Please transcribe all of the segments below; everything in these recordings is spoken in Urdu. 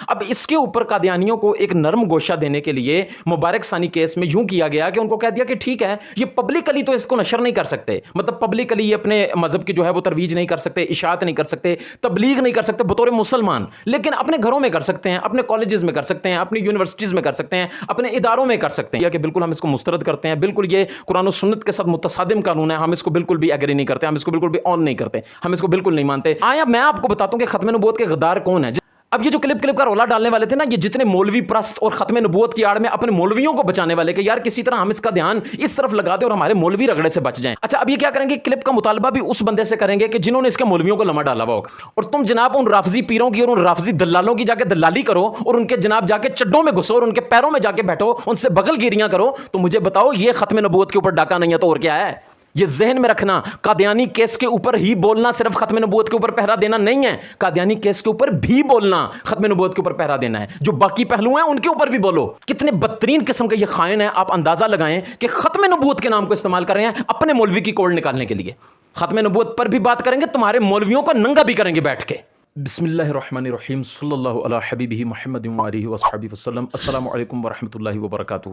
اب اس کے اوپر قادیانیوں کو ایک نرم گوشہ دینے کے لیے مبارک ثانی کیس میں یوں کیا گیا کہ ان کو کہہ دیا کہ ٹھیک ہے یہ پبلکلی تو اس کو نشر نہیں کر سکتے، مطلب پبلکلی یہ اپنے مذہب کی جو ہے وہ ترویج نہیں کر سکتے، اشاعت نہیں کر سکتے، تبلیغ نہیں کر سکتے بطور مسلمان، لیکن اپنے گھروں میں کر سکتے ہیں، اپنے کالجز میں کر سکتے ہیں، اپنی یونیورسٹیز میں کر سکتے ہیں، اپنے اداروں میں کر سکتے ہیں، یا کہ بالکل ہم اس کو مسترد کرتے ہیں، بالکل یہ قرآن و سنت کے ساتھ متصادم قانون ہے، ہم اس کو بالکل بھی ایگری نہیں کرتے، ہم اس کو بالکل بھی آن نہیں کرتے، ہم اس کو بالکل نہیں مانتے۔ آیا میں آپ کو بتاتا ہوں کہ ختم نبوت کے غدار کون ہے۔ اب یہ جو کلپ کا رولا ڈالنے والے تھے نا، یہ جتنے مولوی پرست اور ختم نبوت کی آڑ میں اپنے مولویوں کو بچانے والے کہ یار کسی طرح ہم اس کا دھیان اس طرف لگا دیں اور ہمارے مولوی رگڑے سے بچ جائیں۔ اچھا اب یہ کیا کریں گے، کلپ کا مطالبہ بھی اس بندے سے کریں گے کہ جنہوں نے اس کے مولویوں کو لمحہ ڈالا ہوا ہوگا، اور تم جناب ان رافضی پیروں کی اور ان رافضی دلالوں کی جا کے دلالی کرو اور ان کے جناب جا کے چڈوں میں گھسو اور ان کے پیروں میں جا کے بیٹھو، ان سے بغل گیریاں کرو، تو مجھے بتاؤ یہ ختم نبوت کے اوپر ڈاکہ نہیں ہے تو اور کیا ہے؟ یہ ذہن میں رکھنا، قادیانی کیس کے اوپر ہی بولنا صرف ختم نبوت کے اوپر پہرا دینا نہیں ہے، قادیانی کیس کے اوپر بھی بولنا ختم نبوت کے اوپر پہرا دینا ہے، جو باقی پہلو ہیں ان کے اوپر بھی بولو۔ کتنے بدترین قسم کے یہ خائن ہیں، آپ اندازہ لگائیں کہ ختم نبوت کے نام کو استعمال کر رہے ہیں اپنے مولوی کی کوڑ نکالنے کے لیے۔ ختم نبوت پر بھی بات کریں گے، تمہارے مولویوں کو ننگا بھی کریں گے بیٹھ کے۔ بسم اللہ الرحمن الرحیم، صلی اللہ علی حبیبہ محمد وآلہ وصحبہ وسلم۔ السلام علیکم ورحمۃ اللہ وبرکاتہ۔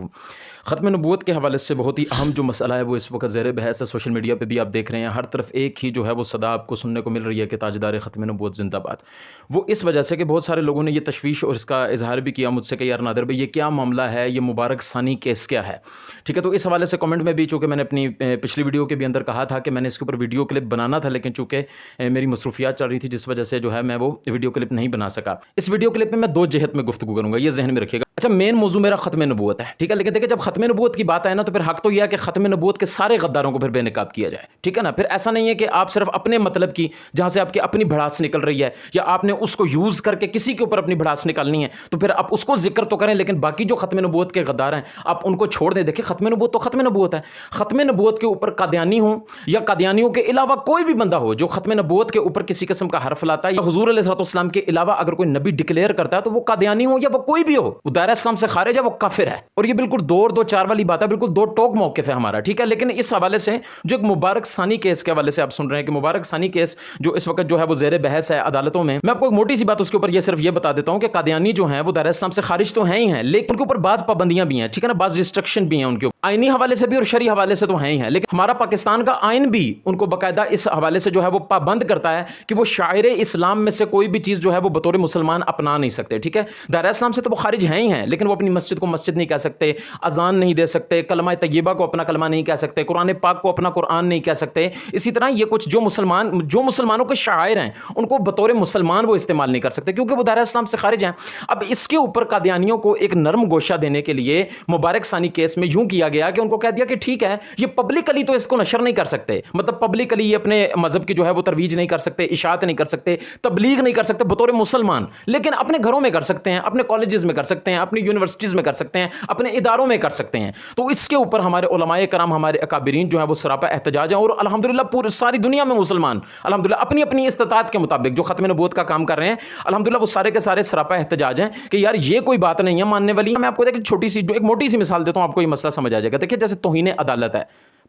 ختم نبوت کے حوالے سے بہت ہی اہم جو مسئلہ ہے وہ اس وقت زیر بحث ہے، سوشل میڈیا پہ بھی آپ دیکھ رہے ہیں، ہر طرف ایک ہی جو ہے وہ صدا آپ کو سننے کو مل رہی ہے کہ تاجدار ختم نبوت زندہ باد۔ وہ اس وجہ سے کہ بہت سارے لوگوں نے یہ تشویش اور اس کا اظہار بھی کیا مجھ سے کہ یار نادر بھائی یہ کیا معاملہ ہے، یہ مبارک ثانی کیس کیا ہے، ٹھیک ہے۔ تو اس حوالے سے کمنٹ میں بھی، چونکہ میں نے اپنی پچھلی ویڈیو کے بھی اندر کہا تھا کہ میں نے اس کے اوپر ویڈیو کلپ بنانا تھا، لیکن چونکہ میری مصروفیات چل رہی تھی جس وجہ سے جو ہے میں وہ ویڈیو کلپ نہیں بنا سکا۔ اس ویڈیو کلپ میں دو جہت میں گفتگو کروں گا، یہ ذہن میں رکھیے گا۔ اچھا مین موضوع میرا ختم نبوت ہے، ٹھیک ہے، لیکن دیکھیں جب ختم نبوت کی بات آئے نا تو پھر حق تو یہ ہے کہ ختم نبوت کے سارے غداروں کو پھر بے نقاب کیا جائے، ٹھیک ہے نا۔ پھر ایسا نہیں ہے کہ آپ صرف اپنے مطلب کی، جہاں سے آپ کی اپنی بھڑاس نکل رہی ہے یا آپ نے اس کو یوز کر کے کسی کے اوپر اپنی بھڑاس نکالنی ہے تو پھر آپ اس کو ذکر تو کریں، لیکن باقی جو ختم نبوت کے غدار ہیں آپ ان کو چھوڑ دیں۔ دیکھیں ختم نبوت تو ختم نبوت ہے، ختم نبوت کے اوپر قادیانی ہوں یا قادیانیوں کے علاوہ کوئی بھی بندہ ہو جو ختم نبوت کے اوپر کسی قسم کا حرف لاتا ہے یا حضور علیہ الصلوۃ والسلام کے علاوہ اگر کوئی نبی ڈکلیئر کرتا ہے تو وہ قادیانی ہو یا وہ کوئی بھی ہو، وہ دائرہ اسلام سے خارج ہے، وہ کافر ہے۔ اور یہ بالکل دو اور دو چار والی بات ہے، بالکل دو ٹوک موقف ہے ہمارا، ٹھیک ہے۔ لیکن اس حوالے سے جو ایک مبارک ثانی کیس کے حوالے سے آپ سن رہے ہیں کہ مبارک ثانی کیس جو اس وقت جو ہے وہ زیر بحث ہے عدالتوں میں آپ کو ایک موٹی سی بات اس کے اوپر یہ صرف یہ بتا دیتا ہوں کہ قادیانی جو ہیں وہ دائرہ اسلام سے خارج تو ہیں ہی ہیں، لیکن ان کے اوپر بعض پابندیاں بھی ہیں، ٹھیک ہے نا، بعض ریسٹرکشن بھی ہیں ان کے اوپر، آئینی حوالے سے بھی اور شرعی حوالے سے تو ہیں ہی ہیں، لیکن ہمارا پاکستان کا آئین بھی ان کو باقاعدہ اس حوالے سے جو ہے وہ پابند کرتا ہے کہ وہ شاعر اسلام میں سے کوئی بھی چیز جو ہے وہ بطور مسلمان اپنا نہیں سکتے، ٹھیک ہے۔ دائرہ اسلام سے تو وہ خارج ہیں ہی ہیں، لیکن وہ اپنی مسجد کو مسجد نہیں کہہ سکتے، اذان نہیں دے سکتے، کلمہ طیبہ کو اپنا کلمہ نہیں کہہ سکتے، قرآن پاک کو اپنا قرآن نہیں کہہ سکتے۔ اسی طرح یہ کچھ جو مسلمانوں کے شاعر ہیں ان کو بطور مسلمان وہ استعمال نہیں کر سکتے کیونکہ وہ دائرہ اسلام سے خارج ہیں۔ اب اس کے اوپر قادیانیوں کو ایک نرم گوشہ دینے کے لیے مبارک ثانی کیس میں یوں کیا گیا کہ ان کو کہہ دیا کہ ٹھیک ہے یہ پبلکلی تو اس کو نشر نہیں کر سکتے، مطلب پبلکلی یہ اپنے مذہب کی جو ہے وہ ترویج نہیں کر سکتے، اشاعت نہیں کر سکتے، تبلیغ نہیں کر سکتے بطور مسلمان، لیکن اپنے گھروں میں کر سکتے ہیں، اپنے کالجز میں کر سکتے ہیں، اپنی یونیورسٹیز میں کر سکتے ہیں، اپنے اداروں میں کر سکتے ہیں۔ تو اس کے اوپر ہمارے علماء کرام، ہمارے اکابرین جو ہیں وہ سراپا احتجاج ہیں، اور الحمدللہ پوری ساری دنیا میں مسلمان الحمدللہ اپنی اپنی استطاعت کے مطابق جو ختم نبوت کا کام کر رہے ہیں الحمدللہ وہ سارے کے سارے سراپا احتجاج ہیں کہ یار یہ کوئی بات نہیں ہے ماننے والی۔ میں آپ کو ایک چھوٹی سی ایک موٹی سی مثال دیتا ہوں، آپ کو یہ مسئلہ سمجھ آ جائے گا۔ دیکھیں جیسے توہین عدالت ہے،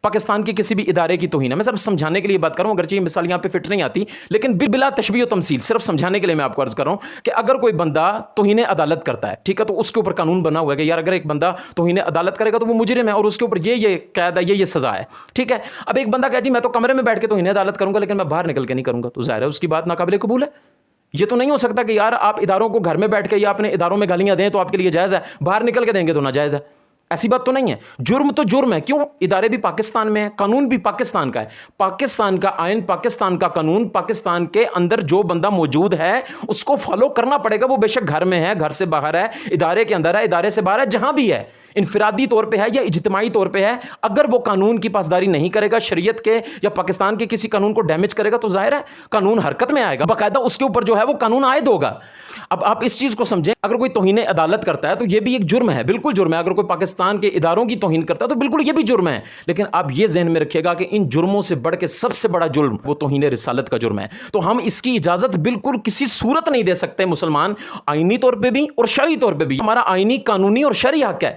پاکستان کے کسی بھی ادارے کی توہین ہے، میں صرف سمجھانے کے لیے بات کروں، اگرچہ یہ مثال یہاں پہ فٹ نہیں آتی، لیکن بلا تشبیہ و تمثیل صرف سمجھانے کے لیے میں آپ کو عرض کر رہا ہوں کہ اگر کوئی بندہ توہین عدالت کرتا ہے، ٹھیک ہے، تو اس کے اوپر قانون بنا ہوا ہے کہ یار اگر ایک بندہ توہین عدالت کرے گا تو وہ مجرم ہے اور اس کے اوپر یہ قید ہے، یہ سزا ہے، ٹھیک ہے۔ اب ایک بندہ کہے جی میں تو کمرے میں بیٹھ کے توہین عدالت کروں گا لیکن میں باہر نکل کے نہیں کروں گا، تو ظاہر ہے اس کی بات ناقابل قبول ہے۔ یہ تو نہیں ہو سکتا کہ یار آپ اداروں کو گھر میں بیٹھ کے یا اپنے اداروں میں گالیاں دیں تو آپ کے لیے جائز ہے، باہر نکل کے دیں گے تو ناجائز ہے، ایسی بات تو نہیں ہے۔ جرم تو جرم ہے، کیوں؟ ادارے بھی پاکستان میں ہیں، قانون بھی پاکستان کا ہے، پاکستان کا آئین، پاکستان کا قانون، پاکستان کے اندر جو بندہ موجود ہے اس کو فالو کرنا پڑے گا، وہ بے شک گھر میں ہے، گھر سے باہر ہے، ادارے کے اندر ہے، ادارے سے باہر ہے، جہاں بھی ہے، انفرادی طور پہ ہے یا اجتماعی طور پہ ہے، اگر وہ قانون کی پاسداری نہیں کرے گا، شریعت کے یا پاکستان کے کسی قانون کو ڈیمیج کرے گا تو ظاہر ہے قانون حرکت میں آئے گا، باقاعدہ اس کے اوپر جو ہے وہ قانون عائد ہوگا۔ اب آپ اس چیز کو سمجھیں، اگر کوئی توہین عدالت کرتا ہے تو یہ بھی ایک جرم ہے، بالکل جرم ہے۔ اگر کوئی پاکستان کے اداروں کی توہین کرتا ہے تو بالکل یہ بھی جرم ہے، لیکن آپ یہ ذہن میں رکھیے گا کہ ان جرموں سے بڑھ کے سب سے بڑا جرم وہ توہین رسالت کا جرم ہے، تو ہم اس کی اجازت بالکل کسی صورت نہیں دے سکتے مسلمان، آئینی طور پہ بھی اور شرعی طور پہ بھی۔ ہمارا آئینی، قانونی اور شرعی حق ہے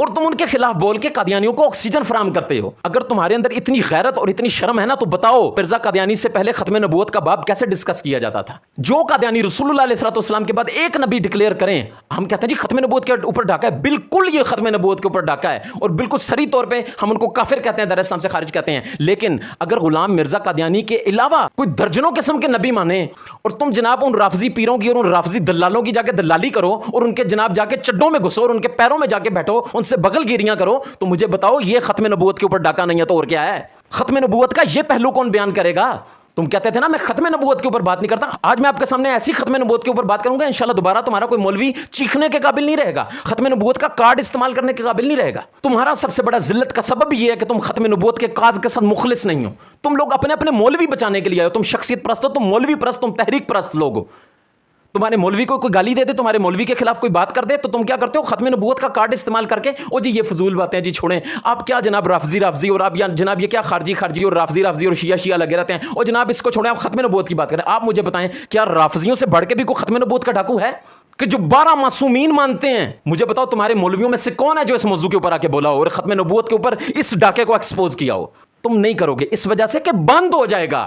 اور تم ان کے خلاف بول کے قادیانیوں کو آکسیجن فراہم کرتے ہو. اگر تمہارے اندر اتنی غیرت اور اتنی شرم ہے نا تو بتاؤ مرزا قادیانی سے پہلے ختم نبوت کا باب کیسے ڈسکس کیا جاتا تھا؟ جو قادیانی رسول اللہ علیہ الصلوۃ والسلام کے بعد ایک نبی ڈکلیئر کریں، ہم کہتے ہیں جی ختم نبوت کے اوپر ڈاکہ ہے. بالکل یہ ختم نبوت کے اوپر ڈاکہ ہے اور بالکل صریح طور پہ ہم ان کو کافر کہتے ہیں، دار اسلام سے خارج کہتے ہیں. لیکن اگر غلام مرزا قادیانی کے علاوہ کوئی درجنوں قسم کے نبی مانے اور تم جناب ان رافضی پیروں کی اور ان رافضی دلالوں کی جا کے دلالی کرو اور ان کے جناب جا کے چڈوں میں گھسو اور ان کے پیروں میں جا کے بیٹھو، ان سے بغل گیریاں کرو، تو مجھے بتاؤ یہ ختم نبوت کے اوپر ڈاکہ نہیں ہے تو اور کیا ہے؟ ختم نبوت کا یہ پہلو کون بیان کرے گا؟ تم کہتے تھے نا میں ختم نبوت کے اوپر بات نہیں کرتا، آج میں آپ کے سامنے ایسی ختم نبوت کے اوپر بات کروں گا انشاءاللہ دوبارہ تمہارا کوئی مولوی چیخنے کے قابل نہیں رہے گا، ختم نبوت کا کارڈ استعمال کرنے کے قابل نہیں رہے گا. تمہارا سب سے بڑا ذلت کا سبب یہ ہے کہ تم ختم نبوت کے کاز کے ساتھ مخلص نہیں ہو. تم لوگ اپنے اپنے مولوی بچانے کے لیے آئے ہو، تم شخصیت پرست ہو، تم مولوی پرست، تم تحریک پرست لوگ ہو. تمہارے مولوی کو کوئی گالی دے دے، تمہارے مولوی کے خلاف کوئی بات کر دے تو تم کیا کرتے ہو؟ ختم نبوت کا کارڈ استعمال کر کے او جی یہ فضول باتیں جی چھوڑیں آپ، کیا جناب رافضی اور آپ جناب یہ کیا خارجی اور رافضی اور شیعہ لگے رہتے ہیں، او جناب اس کو چھوڑیں، آپ ختم نبوت کی بات کریں. آپ مجھے بتائیں کیا رافضیوں سے بڑھ کے بھی کوئی ختم نبوت کا ڈاکو ہے کہ جو 12 معصومین مانتے ہیں؟ مجھے بتاؤ تمہارے مولویوں میں سے کون ہے جو اس موضوع کے اوپر آ کے بولا ہو اور ختم نبوت کے اوپر اس ڈاکے کو ایکسپوز کیا ہو؟ تم نہیں کرو گے اس وجہ سے کہ بند ہو جائے گا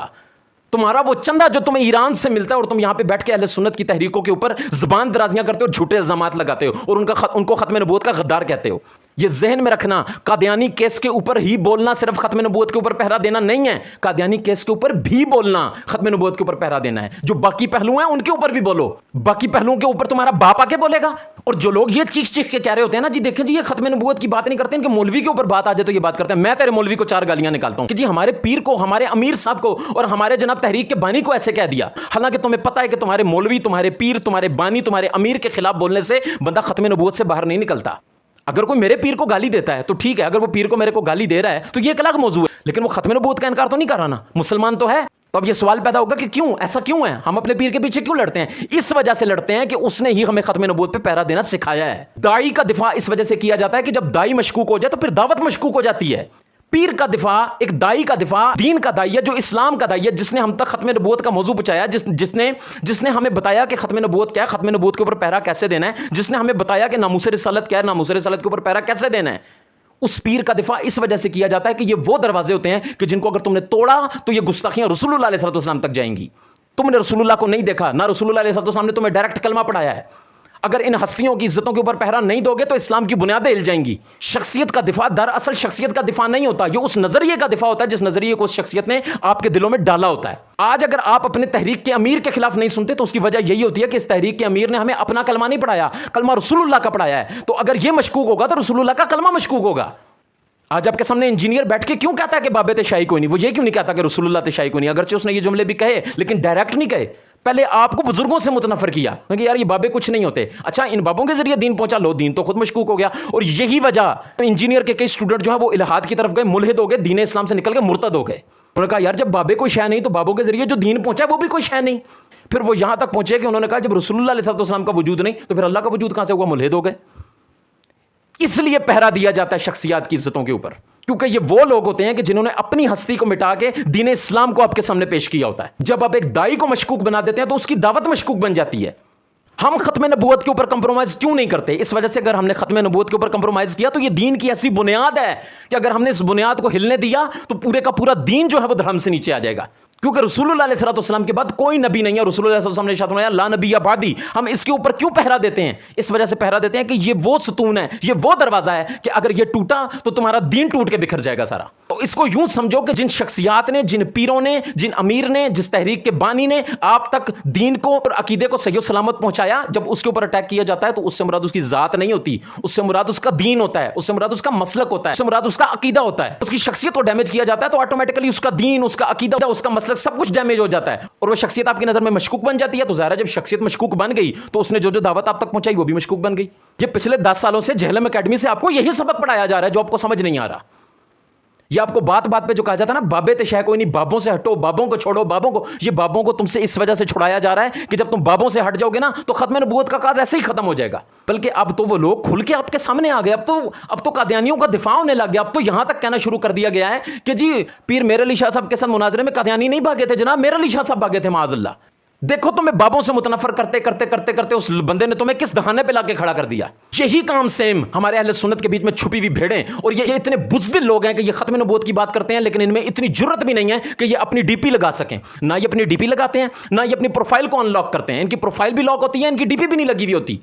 تمہارا وہ چندہ جو تمہیں ایران سے ملتا ہے، اور تم یہاں پہ بیٹھ کے اہل سنت کی تحریکوں کے اوپر زبان درازیاں کرتے ہو، جھوٹے الزامات لگاتے ہو اور ان کو ختم نبوت کا غدار کہتے ہو. یہ ذہن میں رکھنا، قادیانی کیس کے اوپر ہی بولنا صرف ختم نبوت کے اوپر پہرا دینا نہیں ہے، قادیانی کیس کے اوپر بھی بولنا ختم نبوت کے اوپر پہرا دینا ہے. جو باقی پہلو ہیں ان کے اوپر بھی بولو، باقی پہلوؤں کے اوپر تمہارا باپ آ کے بولے گا. اور جو لوگ یہ چیخ کے کہہ رہے ہوتے ہیں نا جی دیکھیں جی یہ ختم نبوت کی بات نہیں کرتے، ان کے مولوی کے اوپر بات آ جائے تو یہ بات کرتے ہیں، میں تیرے مولوی کو 4 گالیاں نکالتا ہوں کہ جی ہمارے پیر کو، ہمارے امیر صاحب کو اور ہمارے جناب تحریک کے بانی کو ایسے کہہ دیا. حالانکہ تمہیں پتہ ہے کہ تمہارے مولوی، تمہارے پیر، تمہارے بانی، تمہارے امیر کے خلاف بولنے سے بندہ ختم نبوت سے باہر نہیں نکلتا. اگر کوئی میرے پیر کو گالی دیتا ہے تو ٹھیک ہے، اگر وہ پیر کو میرے کو گالی دے رہا ہے تو یہ ایک الگ موضوع ہے، لیکن وہ ختم نبوت کا انکار تو نہیں کر رہا نا، مسلمان تو ہے. تو اب یہ سوال پیدا ہوگا کہ کیوں ایسا کیوں ہے، ہم اپنے پیر کے پیچھے کیوں لڑتے ہیں؟ اس وجہ سے لڑتے ہیں کہ اس نے ہی ہمیں ختم نبوت پہ پہرا دینا سکھایا ہے. داعی کا دفاع اس وجہ سے کیا جاتا ہے کہ جب داعی مشکوک ہو جائے تو پھر دعوت مشکوک ہو جاتی ہے. پیر کا دفاع، ایک داعی کا دفاع دین کا داعی ہے، جو اسلام کا داعی ہے، جس نے ہم تک ختم نبوت کا موضوع پہنچایا، جس نے ہمیں بتایا کہ ختم نبوت کیا ہے، ختم نبوت کے اوپر پہرا کیسے دینا ہے، جس نے ہمیں بتایا کہ ناموس رسالت کیا ہے، ناموس رسالت کے اوپر پہرا کیسے دینا ہے. اس پیر کا دفاع اس وجہ سے کیا جاتا ہے کہ یہ وہ دروازے ہوتے ہیں کہ جن کو اگر تم نے توڑا تو یہ گستاخیاں رسول اللہ علیہ السلام تک جائیں گی. تم نے رسول اللہ کو نہیں دیکھا، نہ رسول اللہ علیہ السلام نے تمہیں ڈائریکٹ کلمہ پڑھایا ہے. اگر ان ہستیوں کی عزتوں کے اوپر پہرا نہیں دو گے تو اسلام کی بنیادیں ہل جائیں گی. شخصیت کا دفاع دراصل شخصیت کا دفاع نہیں ہوتا، یہ اس نظریے کا دفاع ہوتا ہے جس نظریے کو اس شخصیت نے آپ کے دلوں میں ڈالا ہوتا ہے. آج اگر آپ اپنے تحریک کے امیر کے خلاف نہیں سنتے تو اس کی وجہ یہی ہوتی ہے کہ اس تحریک کے امیر نے ہمیں اپنا کلمہ نہیں پڑھایا، کلمہ رسول اللہ کا پڑھایا ہے. تو اگر یہ مشکوک ہوگا تو رسول اللہ کا کلمہ مشکوک ہوگا. آج آپ کے سامنے انجینئر بیٹھ کے کیوں کہتا ہے کہ بابے تشائی کوئی نہیں، وہ یہ کیوں نہیں کہتا کہ رسول اللہ تشائی کوئی نہیں، اگرچہ اس نے یہ جملے بھی کہے لیکن ڈائریکٹ نہیں کہے. پہلے آپ کو بزرگوں سے متنفر کیا کہ یار یہ بابے کچھ نہیں ہوتے، اچھا ان بابوں کے ذریعے دین پہنچا، لو دین تو خود مشکوک ہو گیا. اور یہی وجہ انجینئر کے کئی اسٹوڈنٹ جو ہیں وہ الہاد کی طرف گئے، ملحد ہو گئے، دین اسلام سے نکل کے مرتد ہو گئے. انہوں نے کہا یار جب بابے کوئی شے نہیں تو بابوں کے ذریعے جو دین پہنچا وہ بھی کوئی شے نہیں. پھر وہ یہاں تک پہنچے کہ انہوں نے کہا جب رسول اللہ علیہ السلام کا وجود نہیں تو پھر اللہ کا وجود کہاں سے ہوا، ملحد ہو گئے. اس لیے پہرا دیا جاتا ہے شخصیات کی عزتوں کے اوپر، کیونکہ یہ وہ لوگ ہوتے ہیں کہ جنہوں نے اپنی ہستی کو مٹا کے دین اسلام کو آپ کے سامنے پیش کیا ہوتا ہے. جب آپ ایک داعی کو مشکوک بنا دیتے ہیں تو اس کی دعوت مشکوک بن جاتی ہے. ہم ختم نبوت کے اوپر کمپرومائز کیوں نہیں کرتے؟ اس وجہ سے اگر ہم نے ختم نبوت کے اوپر کمپرومائز کیا تو یہ دین کی ایسی بنیاد ہے کہ اگر ہم نے اس بنیاد کو ہلنے دیا تو پورے کا پورا دین جو ہے وہ دھڑم سے نیچے آ جائے گا. کیونکہ رسول اللہ علیہ السلام کے بعد کوئی نبی نہیں ہے. رسول اللہ علیہ السلام نے ارشاد فرمایا لا نبی بعدی. ہم اس کے اوپر کیوں پہرا دیتے ہیں؟ اس وجہ سے پہرا دیتے ہیں کہ یہ وہ ستون ہے، یہ وہ دروازہ ہے کہ اگر یہ ٹوٹا تو تمہارا دین ٹوٹ کے بکھر جائے گا سارا. تو اس کو یوں سمجھو کہ جن شخصیات نے، جن پیروں نے، جن امیر نے، جس تحریک کے بانی نے آپ تک دین کو اور عقیدے کو صحیح و سلامت پہنچایا، جب اس کے اوپر اٹیک کیا جاتا ہے تو اس سے مراد اس کی ذات نہیں ہوتی، اس سے مراد اس کا دین ہوتا ہے، اس سے مراد اس کا مسلک ہوتا ہے، اس سے مراد اس کا عقیدہ ہوتا ہے. اس کی شخصیت کو ڈیمیج کیا جاتا ہے تو آٹومیٹکلی اس کا دین، اس کا عقیدہ، اس کا مسلک سب کچھ ڈیمیج ہو جاتا ہے اور وہ شخصیت آپ کی نظر میں مشکوک بن جاتی ہے. تو ظاہر ہے جب شخصیت مشکوک بن گئی تو اس نے جو دعوت آپ تک پہنچائی وہ بھی مشکوک بن گئی. یہ پچھلے 10 سالوں سے جہلم اکیڈمی سے آپ کو یہی سبق پڑھایا جا رہا ہے جو آپ کو سمجھ نہیں آ رہا. یہ آپ کو بات بات پہ جو کہا جاتا ہے نا بابے تشے کوئی نہیں، بابوں سے ہٹو، بابوں کو چھوڑو، بابوں کو، یہ بابوں کو تم سے اس وجہ سے چھڑایا جا رہا ہے کہ جب تم بابوں سے ہٹ جاؤ گے نا تو ختم نبوت کا کاز ایسے ہی ختم ہو جائے گا. بلکہ اب تو وہ لوگ کھل کے آپ کے سامنے آ گئے، اب تو قادیانیوں کا دفاع ہونے لگ گیا. اب تو یہاں تک کہنا شروع کر دیا گیا ہے کہ جی پیر میر علی شاہ صاحب کے ساتھ مناظرے میں قادیانی نہیں بھاگے تھے جناب، میر علی شاہ صاحب بھاگے تھے معاذ اللہ. دیکھو تمہیں بابوں سے متنفر کرتے کرتے کرتے کرتے اس بندے نے تمہیں کس دہانے پہ لا کے کھڑا کر دیا. یہی کام سیم ہمارے اہل سنت کے بیچ میں چھپی ہوئی بھیڑیں اور یہ اتنے بزدل لوگ ہیں کہ یہ ختم نبوت کی بات کرتے ہیں لیکن ان میں اتنی جرت بھی نہیں ہے کہ یہ اپنی ڈی پی لگا سکیں. نہ یہ اپنی ڈی پی لگاتے ہیں نہ یہ اپنی پروفائل کو ان لاک کرتے ہیں. ان کی پروفائل بھی لاک ہوتی ہے, ان کی ڈی پی بھی نہیں لگی ہوئی ہوتی.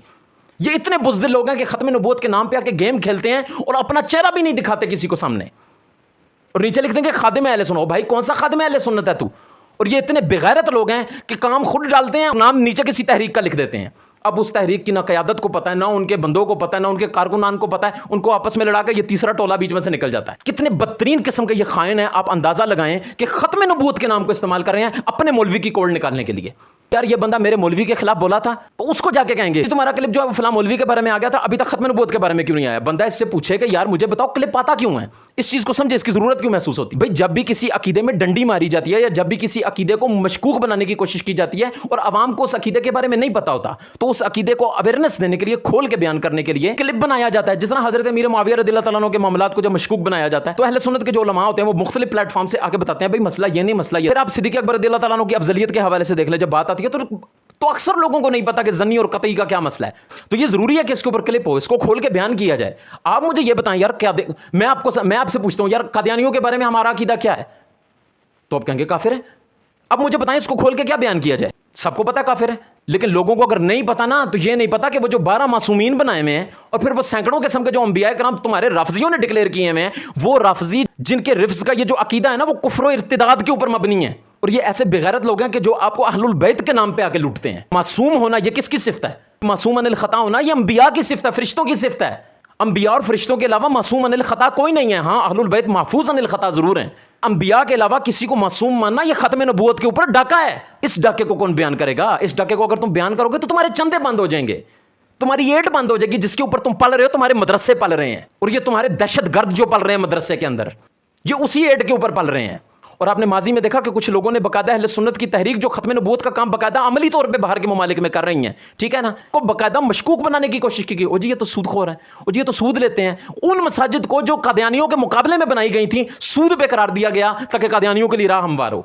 یہ اتنے بزدل لوگ ہیں کہ ختم نبوت کے نام پہ آ کے گیم کھیلتے ہیں اور اپنا چہرہ بھی نہیں دکھاتے کسی کو سامنے, اور نیچے لکھ دیں کہ خادم اہل سنت. بھائی کون سا خادم اہل سنت ہے تو؟ اور یہ اتنے بغیرت لوگ ہیں کہ کام خود ڈالتے ہیں, نام نیچے کسی تحریک کا لکھ دیتے ہیں. اب اس تحریک کی نہ قیادت کو پتہ ہے, نہ ان کے بندوں کو پتہ ہے, نہ ان کے کارکنان کو پتہ ہے. ان کو آپس میں لڑا کے یہ تیسرا ٹولہ بیچ میں سے نکل جاتا ہے. کتنے بدترین قسم کے یہ خائن ہیں. آپ اندازہ لگائیں کہ ختم نبوت کے نام کو استعمال کر رہے ہیں اپنے مولوی کی کوڑ نکالنے کے لیے. یار یہ بندہ میرے مولوی کے خلاف بولا تھا تو اس کو جا کے کہیں گے تمہارا کلپ جو ہے وہ فلاں مولوی کے بارے میں آ گیا تھا, ابھی تک ختم نبوت کے بارے میں کیوں نہیں آیا؟ بندہ اس سے پوچھے کہ یار مجھے بتاؤ کلپ آتا کیوں ہے, اس چیز کو سمجھے, اس کی ضرورت کیوں محسوس ہوتی ہے. بھائی جب بھی کسی عقیدے میں ڈنڈی ماری جاتی ہے یا جب بھی کسی عقیدے کو مشکوک بنانے کی کوشش کی جاتی ہے اور عوام کو اس عقیدے کے بارے میں نہیں پتا ہوتا, تو اس عقیدے کو اویئرنیس دینے کے لیے, کھول کے بیان کرنے کے لیے کلپ بنایا جاتا ہے. جس طرح حضرت امیر معاویہ رضی اللہ تعالیٰ عنہ کے معاملات کو جب مشکوک بنایا جاتا ہے تو اہل سنت کے جو علماء ہوتے ہیں وہ مختلف پلیٹ فارم سے آ کے بتاتے ہیں بھائی مسئلہ یہ نہیں, مسئلہ یہ. پھر آپ صدیق اکبر رضی اللہ تعالیٰ عنہ کی افضلیت کے حوالے سے دیکھ لیں, جب بات آتی ہے تو اکثر لوگوں کو نہیں پتا کہ زنی اور قطعی کا کیا مسئلہ ہے. تو یہ ضروری ہے کہ اس کے اوپر کلپ ہو, اس کو کھول کے بیان کیا جائے. آپ مجھے یہ بتائیں یار, کیا میں آپ سے پوچھتا ہوں یار قادیانیوں کے بارے میں ہمارا عقیدہ کیا ہے, تو آپ کہیں گے کافر ہے. اب مجھے بتائیں اس کو کھول کے کیا بیان کیا جائے؟ سب کو پتا کافر ہے, لیکن لوگوں کو اگر نہیں پتا نا تو یہ نہیں پتا کہ وہ جو 12 معصومین بنائے ہوئے ہیں اور پھر وہ سینکڑوں قسم کے جو انبیاء کرام تمہارے رافضیوں نے ڈکلیئر کیے ہوئے ہیں, وہ رافضی جن کے رفض کا یہ جو عقیدہ ہے نا وہ کفر و ارتداد کے اوپر مبنی ہے. اور یہ ایسے بغیرت لوگ ہیں کہ جو آپ کو اہل البیت کے نام پہ آ کے لوٹتے ہیں. معصوم ہونا یہ کس کی صفت ہے؟ معصوم عن الخطا ہونا یہ انبیاء کی صفت ہے, فرشتوں کی صفت ہے. انبیاء اور فرشتوں کے علاوہ معصوم عن الخطا کوئی نہیں ہے. ہاں اہل البیت محفوظ عن الخطا ضرور ہیں. انبیاء کے علاوہ کسی کو معصوم ماننا یہ ختم نبوت کے اوپر ڈاکہ ہے. اس ڈاکے کو کون بیان کرے گا؟ اس ڈاکے کو اگر تم بیان کرو گے تو تمہارے چندے بند ہو جائیں گے, تمہاری ایٹ بند ہو جائے گی جس کے اوپر تم پل رہے ہو. تمہارے مدرسے پل رہے ہیں اور یہ تمہارے دہشت گرد جو پل رہے ہیں مدرسے کے اندر, یہ اسی ایٹ کے اوپر پل رہے ہیں. اور آپ نے ماضی میں دیکھا کہ کچھ لوگوں نے باقاعدہ اہل سنت کی تحریک جو ختم نبوت کا کام باقاعدہ عملی طور پہ باہر کے ممالک میں کر رہی ہیں, ٹھیک ہے نا, کو باقاعدہ مشکوک بنانے کی کوشش کی گئی. او جی یہ تو سود خور ہیں, او جی یہ تو سود لیتے ہیں. ان مساجد کو جو قادیانیوں کے مقابلے میں بنائی گئی تھیں سود پہ قرار دیا گیا تاکہ قادیانیوں کے لیے راہ ہموار ہو.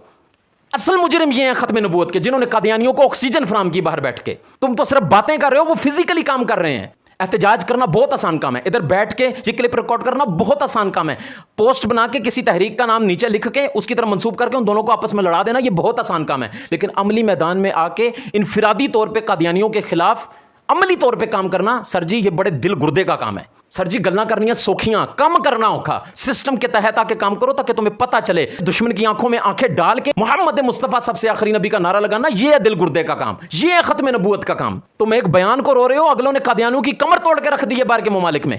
اصل مجرم یہ ہیں ختم نبوت کے, جنہوں نے قادیانیوں کو آکسیجن فراہم کی باہر بیٹھ کے. تم تو صرف باتیں کر رہے ہو, وہ فزیکلی کام کر رہے ہیں. احتجاج کرنا بہت آسان کام ہے, ادھر بیٹھ کے یہ کلپ ریکارڈ کرنا بہت آسان کام ہے. پوسٹ بنا کے کسی تحریک کا نام نیچے لکھ کے اس کی طرف منسوب کر کے ان دونوں کو آپس میں لڑا دینا یہ بہت آسان کام ہے. لیکن عملی میدان میں آ کے انفرادی طور پہ قادیانیوں کے خلاف عملی طور پہ کام کرنا, سر جی یہ بڑے دل گردے کا کام ہے. سر جی گلنا کرنی ہے سوکھیاں, کم کرنا اوکھا, سسٹم کے تحت آ کے کام کرو تاکہ تمہیں پتہ چلے. دشمن کی آنکھوں میں آنکھیں ڈال کے محمد مصطفیٰ سب سے آخری نبی کا نعرہ لگانا یہ ہے دل گردے کا کام, یہ ہے ختم نبوت کا کام. تم ایک بیان کو رو رہے ہو, اگلوں نے قادیانیوں کی کمر توڑ کے رکھ دی ہے باہر کے ممالک میں.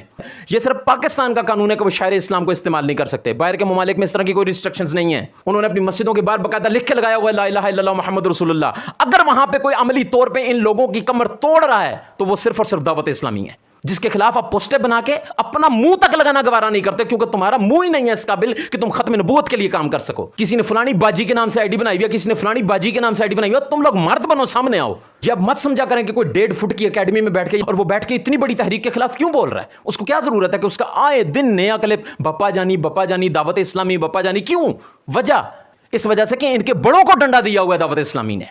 یہ صرف پاکستان کا قانون ہے کہ وہ شاعر اسلام کو استعمال نہیں کر سکتے. باہر کے ممالک میں اس طرح کی کوئی ریسٹرکشنز نہیں ہیں. انہوں نے اپنی مسجدوں کے باہر باقاعدہ لکھ کے لگایا ہوا ہے لا الہ الا اللہ محمد رسول اللہ. اگر وہاں پہ کوئی عملی طور پہ ان لوگوں کی کمر توڑ رہا ہے تو وہ صرف اور صرف دعوت اسلامی ہے, جس کے خلاف آپ پوسٹیں بنا کے اپنا منہ تک لگانا گوارا نہیں کرتے, کیونکہ تمہارا منہ ہی نہیں ہے اس قابل کہ تم ختم نبوت کے لیے کام کر سکو. کسی نے فلانی باجی کے نام سے آئی ڈی بنائی ہوئی ہے, کسی نے فلانی باجی کے نام سے آئی ڈی بنائی ہوئی ہے. تم لوگ مرد بنو, سامنے آؤ. یہ اب مت سمجھا کریں کہ کوئی 1.5 فٹ کی اکیڈمی میں بیٹھ کے اور وہ بیٹھ کے اتنی بڑی تحریک کے خلاف کیوں بول رہا ہے. اس کو کیا ضرورت ہے کہ اس کا آئے دن نیا کلپ بپا جانی دعوت اسلامی بپا جانی. کیوں؟ وجہ اس وجہ سے کہ ان کے بڑوں کو ڈنڈا دیا ہوا ہے دعوت اسلامی نے,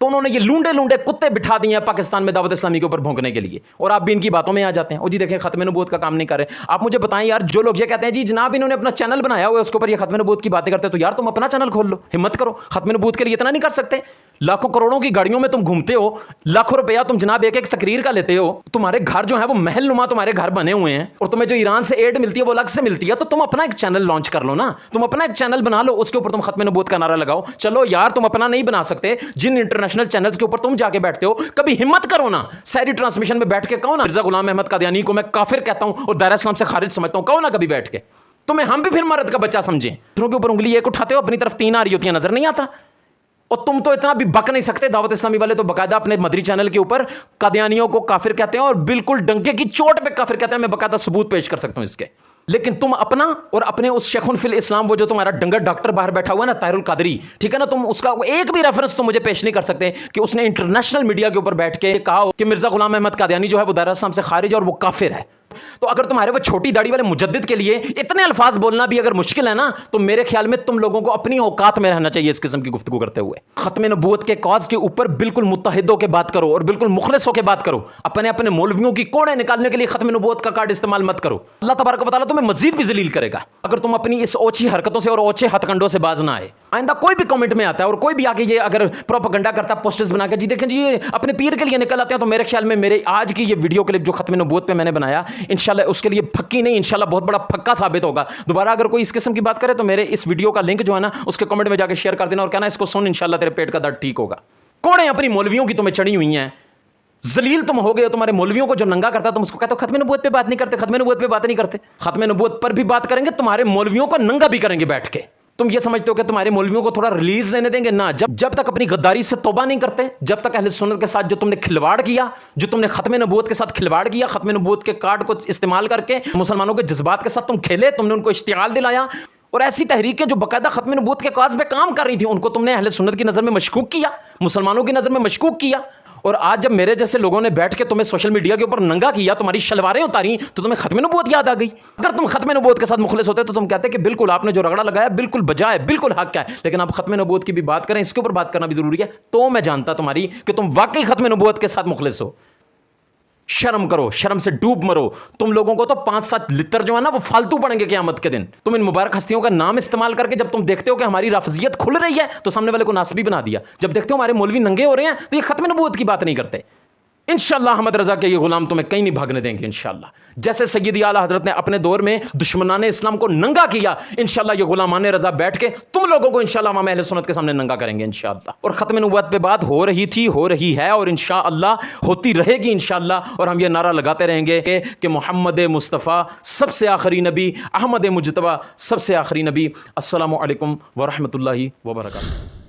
تو انہوں نے یہ لونڈے کتے بٹھا دیے ہیں پاکستان میں دعوت اسلامی کے اوپر بھونکنے کے لیے, اور آپ بھی ان کی باتوں میں آ جاتے ہیں. او جی دیکھیں ختم نبوت کا کام نہیں کر رہے. آپ مجھے بتائیں یار, جو لوگ یہ کہتے ہیں جی جناب انہوں نے اپنا چینل بنایا ہوا ہے اس کے اوپر یہ ختم نبوت کی باتیں کرتے ہیں, تو یار تم اپنا چینل کھول لو, ہمت کرو. ختم نبوت کے لیے اتنا نہیں کر سکتے؟ لاکھوں کروڑوں کی گاڑیوں میں تم گھومتے ہو, لاکھوں روپیہ تم جناب ایک تقریر کا لیتے ہو, تمہارے گھر جو ہے وہ محل نما تمہارے گھر بنے ہوئے ہیں, اور تمہیں جو ایران سے ایڈ ملتی ہے وہ الگ سے ملتی ہے. تو تم اپنا ایک چینل لانچ کر لو نا, تم اپنا ایک چینل بنا لو, اس کے اوپر تم ختم نبوت کا نعرہ لگاؤ. چلو یار تم اپنا نہیں بنا سکتے, جن انٹرنیشنل چینلز کے اوپر تم جا کے بیٹھتے ہو, کبھی ہمت کرو نا ساری ٹرانسمیشن میں بیٹھ کے کہو نا مرزا غلام احمد قادیانی کو میں کافر کہتا ہوں اور دائرہ اسلام سے خارج سمجھتا ہوں, کہو نا کبھی بیٹھ کے. تمہیں ہم بھی پھر مرد کا بچہ سمجھیں. دوسروں کے اوپر انگلی ایک اٹھاتے ہو, اپنی طرف 3 آ رہی ہوتی ہیں, نظر نہیں آتا. اور تم تو اتنا بھی بک نہیں سکتے. دعوت اسلامی والے تو باقاعدہ اپنے مدری چینل کے اوپر قادیانیوں کو کافر کہتے ہیں اور بالکل ڈنکے کی چوٹ پہ کافر کہتے ہیں. میں باقاعدہ ثبوت پیش کر سکتا ہوں اس کے. لیکن تم اپنا اور اپنے اس شیخ فی الاسلام, وہ جو تمہارا ڈنگر ڈاکٹر باہر بیٹھا ہوا ہے نا طاہر القادری, ٹھیک ہے نا, تم اس کا ایک بھی ریفرنس تو مجھے پیش نہیں کر سکتے کہ اس نے انٹرنیشنل میڈیا کے اوپر بیٹھ کے کہا کہ مرزا غلام احمد قادیانی جو ہے وہ دائرہ اسلام سے خارج ہے اور وہ کافر ہے. تو اگر تمہارے وہ چھوٹی داڑھی والے مجدد کے لیے اتنے الفاظ بولنا بھی اگر مشکل ہے نا، تو میرے خیال میں تم لوگوں کو اپنی اوقات میں رہنا چاہیے اس قسم کی گفتگو کرتے ہوئے۔ ختم نبوت کے کاز کے اوپر بالکل متحد ہو کے بات کرو اور بالکل مخلص ہو کے بات کرو، اپنے مولویوں کی کوڑے نکالنے کے لیے ختم نبوت کا کارڈ استعمال مت کرو۔ اللہ تبارک و تعالیٰ تمہیں مزید بھی ذلیل کرے گا اگر تم اپنی اس اوچھی حرکتوں سے اور اوچھے ہتھ کنڈوں سے باز نہ آئے۔ آئندہ کوئی بھی کمنٹ میں آتا ہے اور کوئی بھی آگے یہ اگر پروپیگنڈا کرتا ہے پوسٹرز بنا کے، جی دیکھیں جی یہ اپنے پیر کے لیے نکل آتے ہیں، تو میرے خیال میں میرے آج کی یہ ویڈیو کلپ جو ختم نبوت پہ میں نے بنایا، انشاءاللہ اس کے لیے پھکی نہیں، انشاءاللہ بہت بڑا پھکا ثابت ہوگا۔ دوبارہ اگر کوئی اس قسم کی بات کرے تو میرے اس ویڈیو کا لنک جو ہے نا اس کے کمنٹ میں جا کے شیئر کر دینا اور کہنا اس کو سن، انشاءاللہ تیرے پیٹ کا درد ٹھیک ہوگا۔ کوڑیں اپنی مولویوں کی تمہیں چڑھی ہوئی ہیں، ذلیل تم ہو گئے ہو، تمہارے مولویوں کو جو ننگا کرتا ہے تم اس کو کہتے ہو ختم نبوت پہ بات نہیں کرتے، ختم نبوت پہ بات نہیں کرتے۔ ختم نبوت پر بھی بات کریں گے، تمہارے مولویوں کو ننگا بھی کریں گے بیٹھ کے۔ تم یہ سمجھتے ہو کہ تمہارے مولویوں کو تھوڑا ریلیز لینے دیں گے؟ نہ، جب تک اپنی غداری سے توبہ نہیں کرتے، جب تک اہل سنت کے ساتھ جو تم نے کھلواڑ کیا، جو تم نے ختم نبوت کے ساتھ کھلواڑ کیا، ختم نبوت کے کارڈ کو استعمال کر کے مسلمانوں کے جذبات کے ساتھ تم کھیلے، تم نے ان کو اشتعال دلایا، اور ایسی تحریکیں جو باقاعدہ ختم نبوت کے کاز پہ کام کر رہی تھیں ان کو تم نے اہل سنت کی نظر میں مشکوک کیا، مسلمانوں کی نظر میں مشکوک کیا۔ اور آج جب میرے جیسے لوگوں نے بیٹھ کے تمہیں سوشل میڈیا کے اوپر ننگا کیا، تمہاری شلواریں اتاری، تو تمہیں ختم نبوت یاد آ گئی۔ اگر تم ختم نبوت کے ساتھ مخلص ہوتے تو تم کہتے کہ بالکل آپ نے جو رگڑا لگایا بالکل بجا ہے، بالکل حق ہے، لیکن آپ ختم نبوت کی بھی بات کریں، اس کے اوپر بات کرنا بھی ضروری ہے، تو میں جانتا تمہاری کہ تم واقعی ختم نبوت کے ساتھ مخلص ہو۔ شرم کرو، شرم سے ڈوب مرو۔ تم لوگوں کو تو 5-7 لتر جو ہے نا وہ فالتو پڑیں گے قیامت کے دن۔ تم ان مبارک ہستیوں کا نام استعمال کر کے جب تم دیکھتے ہو کہ ہماری رافضیت کھل رہی ہے تو سامنے والے کو ناسبی بنا دیا، جب دیکھتے ہو ہمارے مولوی ننگے ہو رہے ہیں تو یہ ختم نبوت کی بات نہیں کرتے۔ انشاءاللہ احمد رضا کے یہ غلام تمہیں کہیں نہیں بھاگنے دیں گے انشاءاللہ۔ جیسے سیدی اعلیٰ حضرت نے اپنے دور میں دشمنان اسلام کو ننگا کیا، انشاءاللہ یہ غلامان رضا بیٹھ کے تم لوگوں کو انشاءاللہ امام اہل سنت کے سامنے ننگا کریں گے انشاءاللہ۔ اور ختم نبوت پہ بات ہو رہی تھی، ہو رہی ہے، اور انشاءاللہ ہوتی رہے گی انشاءاللہ، اور ہم یہ نعرہ لگاتے رہیں گے کہ محمد مصطفیٰ سب سے آخری نبی، احمد مجتبیٰ سب سے آخری نبی۔ السلام علیکم ورحمۃ اللہ وبرکاتہ۔